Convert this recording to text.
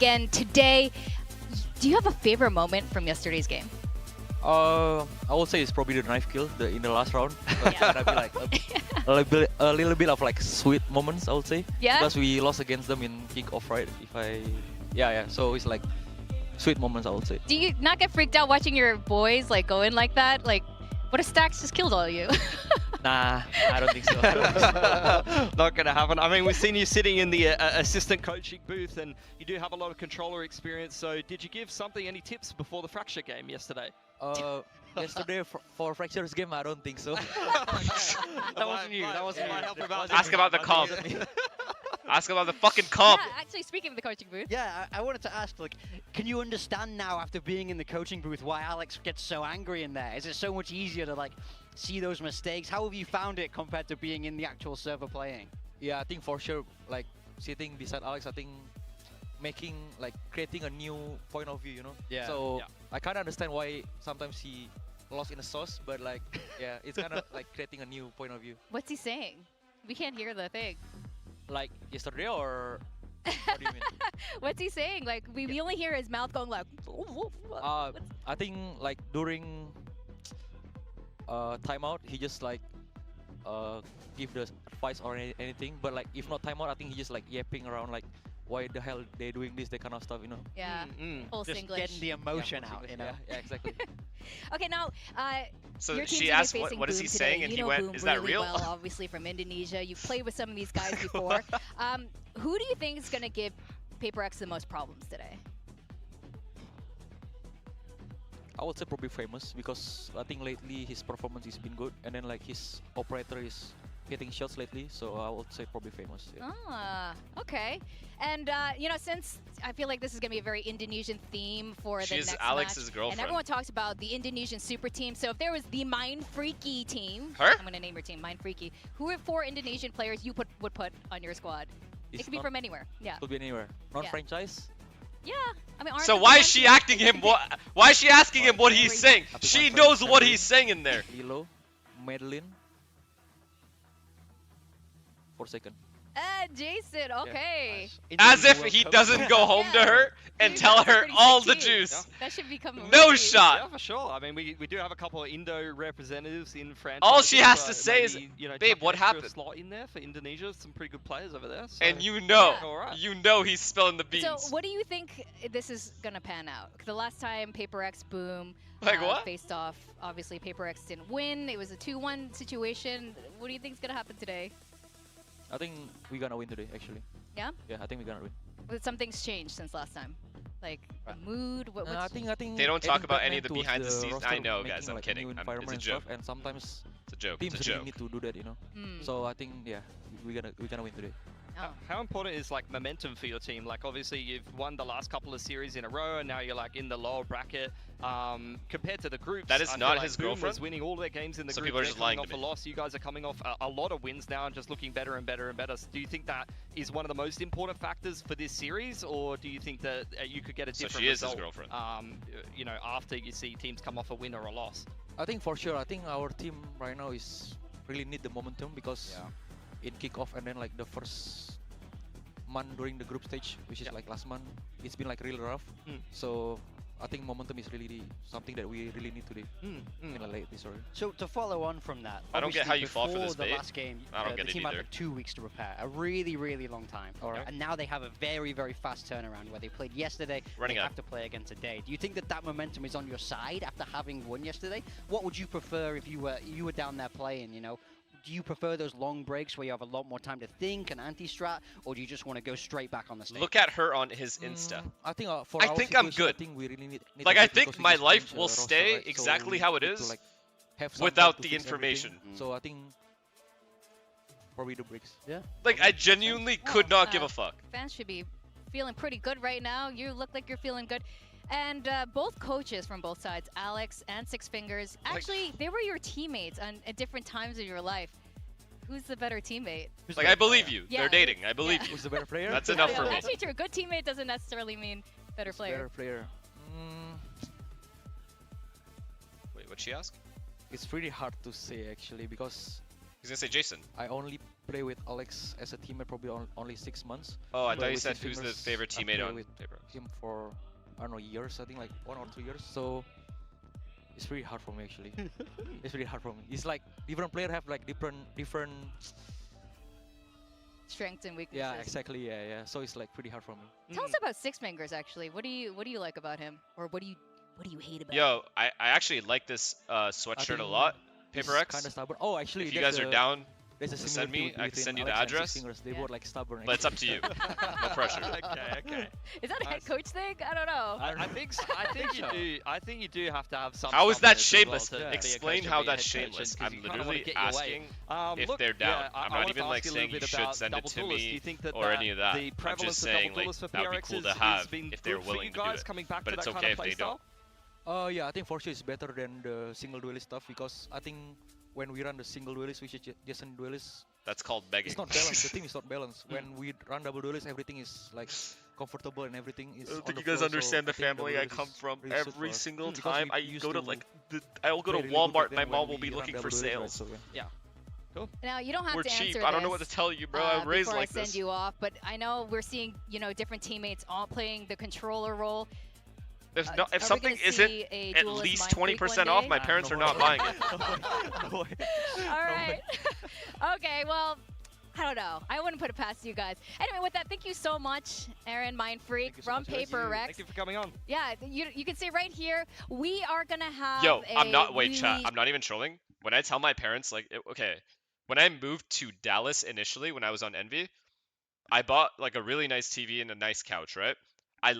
Again, today, do you have a favorite moment from yesterday's game? I would say it's probably the knife kill in the last round. That's Yeah. gonna be like a little bit of like sweet moments, I would say. Yeah? Because we lost against them in kickoff, right? Yeah. So it's like sweet moments, I would say. Do you not get freaked out watching your boys like go in like that? Like, what if Stacks just killed all of you? Nah, I don't think so. Not going to happen. I mean, we've seen you sitting in the assistant coaching booth, and you do have a lot of controller experience. So, did you give something any tips before the Fracture game yesterday? Yesterday for Fracture's game, I don't think so. That wasn't you. That wasn't Yeah, you. Ask about the comp. Ask about the fucking comp. Yeah, actually, speaking of the coaching booth. Yeah, I wanted to ask, like, can you understand now after being in the coaching booth why Alex gets so angry in there? Is it so much easier to like see those mistakes? How have you found it compared to being in the actual server playing? Yeah, I think for sure, like sitting beside Alex, I think creating a new point of view, you know. Yeah. So Yeah. I kind of understand why sometimes he lost in the sauce, but like yeah, it's kind of like creating a new point of view. What's he saying? We can't hear the thing. Like yesterday or what do you mean? What's he saying? Like, we only hear his mouth going like. I think like during timeout, he just like give the advice or anything. But like if not timeout, I think he just like yapping around like why the hell they doing this, that kind of stuff, you know. Yeah. Full Just Singlish. getting the emotion Yeah, out, you know. Yeah, exactly. Okay, now, So your team's she gonna be asked, facing what is Boom he today. saying? And You he know went, Boom is that really real? well, obviously from Indonesia. You've played with some of these guys before. Who do you think is going to give PRX the most problems today? I would say probably Famous because I think lately his performance has been good, and then like his operator is hitting shots lately, so I would say probably Famous. Yeah. Ah, okay. And, you know, since I feel like this is going to be a very Indonesian theme for the She's next Alex's match, girlfriend. and everyone talks about the Indonesian super team. So if there was the Mindfreaky team, Her? I'm going to name your team Mindfreaky. Who are 4 Indonesian players you would put on your squad? It's It could be not- from anywhere. Yeah. Could be anywhere. Non-franchise. Yeah. I mean, aren't So the why ones is she who- acting him what? Why is she asking him what he's saying? I think She my knows friend what Madeline- he's saying in there. Lilo, Madeline. 4 second. Jason, okay. As if World he Cup. doesn't go home to Yeah. her and Dude, tell that's a her pretty all sick the team. juice. That should become a No movie. shot. Yeah, for sure. I mean, we do have a couple of Indo representatives in franchise. All she has to say is, maybe, you know, "Babe, chuck what an extra happened?" Slot in there for Indonesia. Some pretty good players over there. So. And you know, Yeah. Alright. you know he's spilling the beans. So what do you think this is going to pan out? 'Cause the last time PRX Boom Like what? faced off, obviously PRX didn't win. It was a 2-1 situation. What do you think is going to happen today? I think we're gonna win today, actually. Yeah? Yeah, I think we're gonna win. But something's changed since last time. Like the mood. What's I think. They don't talk adding about Batman any of the towards behind the scenes- roster, I know, making, guys, I'm like, a kidding. new It's a environment and joke. stuff, and sometimes It's a joke. teams It's a really joke. need to do that, you know. Hmm. So I think yeah, we're gonna win today. Oh. How important is like momentum for your team? Like obviously you've won the last couple of series in a row, and now you're like in the lower bracket. Compared to the groups, That is I feel not like his Boom girlfriend? was winning all their games in the Some group. people are They're just coming lying to off me. a loss. You guys are coming off a lot of wins now and just looking better and better and better. So do you think that is one of the most important factors for this series, or do you think that you could get a So different she is his result? girlfriend. You know, after you see teams come off a win or a loss. I think for sure. I think our team right now is really need the momentum because in kickoff and then like the first month during the group stage, which is Yeah. like last month, it's been like really rough. Mm. So I think momentum is really something that we really need today in the late this story. So to follow on from that, I don't get how obviously you fought for before this, the babe. last game, I don't the get it team had either. like 2 weeks to prepare, a really, really long time. Alright. And now they have a very, very fast turnaround where they played yesterday, Running they out. have to play again today. Do you think that that momentum is on your side after having won yesterday? What would you prefer if you were down there playing, you know? Do you prefer those long breaks where you have a lot more time to think and anti-strat, or do you just want to go straight back on the stage? Look at her on his Insta. I think for I our think I'm situation, good. I think we really need Like, a I break think because we my just life changed will roster, stay right? So exactly we how it need to, is like, have some without time to the fix everything. information. So I think probably the breaks. Like, I genuinely could Well, not give a fuck. Fans should be feeling pretty good right now. You look like you're feeling good. And both coaches from both sides, Alex and Six Fingers, actually, they were your teammates at different times of your life. Who's the better teammate? Like, I believe you. Yeah, They're dating. I believe yeah. you. Who's the better player? That's enough for me. Actually true. Good teammate doesn't necessarily mean better player. Better player. Mm, Wait, what'd she ask? it's really hard to say actually because He's gonna say Jason. I only play with Alex as a teammate probably only 6 months. Oh, I But thought you with said his who's the fingers, favorite I teammate play on with PRX. him for I don't know years. I think like 1 or 2 years. So it's pretty hard for me actually. It's really hard for me. It's like different players have like different. Strengths and weaknesses. Yeah, exactly. Yeah. So it's like pretty hard for me. Tell us about Six Fingers actually. What do you like about him, or what do you hate about him? Yo, I actually like this sweatshirt a think lot. He's PRX. kind of stubborn. Oh, actually, If you guys are down, there's a to send similarity me, I can between send you the Alex and address. Six Fingers. They Yeah. both like stubborn. but it's up to you. No pressure. Okay. Is that a head Nice. coach thing? I don't know. I think you do. I think you do have to have some. How is that stubbornness as well shameless? to be a Explain coach how and be a that's head coach, shameless. 'cause I'm you kinda wanna literally get your way. asking if Look, they're down. yeah, I'm I not wanted even to like ask you a saying little you bit should about send it double to duelists. me Do you think that or any of that. the I'm prevalence just of double saying like duelists for that would be PRX cool to has have been if they're good for you willing to do guys it. coming back But to it's that okay kind if of they play don't. style? Yeah, I think for sure it's better than the single duelist stuff because I think when we run the single duelist, which is just an duelist, That's called begging. it's not balanced. The team is not balanced. When we run double duelist, everything is like comfortable and everything is. I don't on think the you guys floor, so understand the I think double family I duelist come is from. really suited for Every us. single Because time we I used go to to like, I will go to play really good Walmart. with My them mom when will be we run looking double for duelist, right? sales. So, yeah. Now you don't have We're to cheap. answer I don't know what this, to tell you, bro. I'm raised before like I send this. you off, but I know we're seeing different teammates all playing the controller role. If Are we something gonna isn't see a at duelist least Mindfreak 20% one off, day? my parents No are way. not buying it. No way. All right. Okay, well, I don't know. I wouldn't put it past you guys. Anyway, with that, thank you so much, Aaron Mindfreak Thank you so from much, guys. PRX. Thank you for coming on. Yeah, you can see right here, we are going to have Yo, a I'm not. Wait, really... chat. I'm not even trolling. When I tell my parents, like, okay, when I moved to Dallas initially, when I was on Envy, I bought like a really nice TV and a nice couch, right? I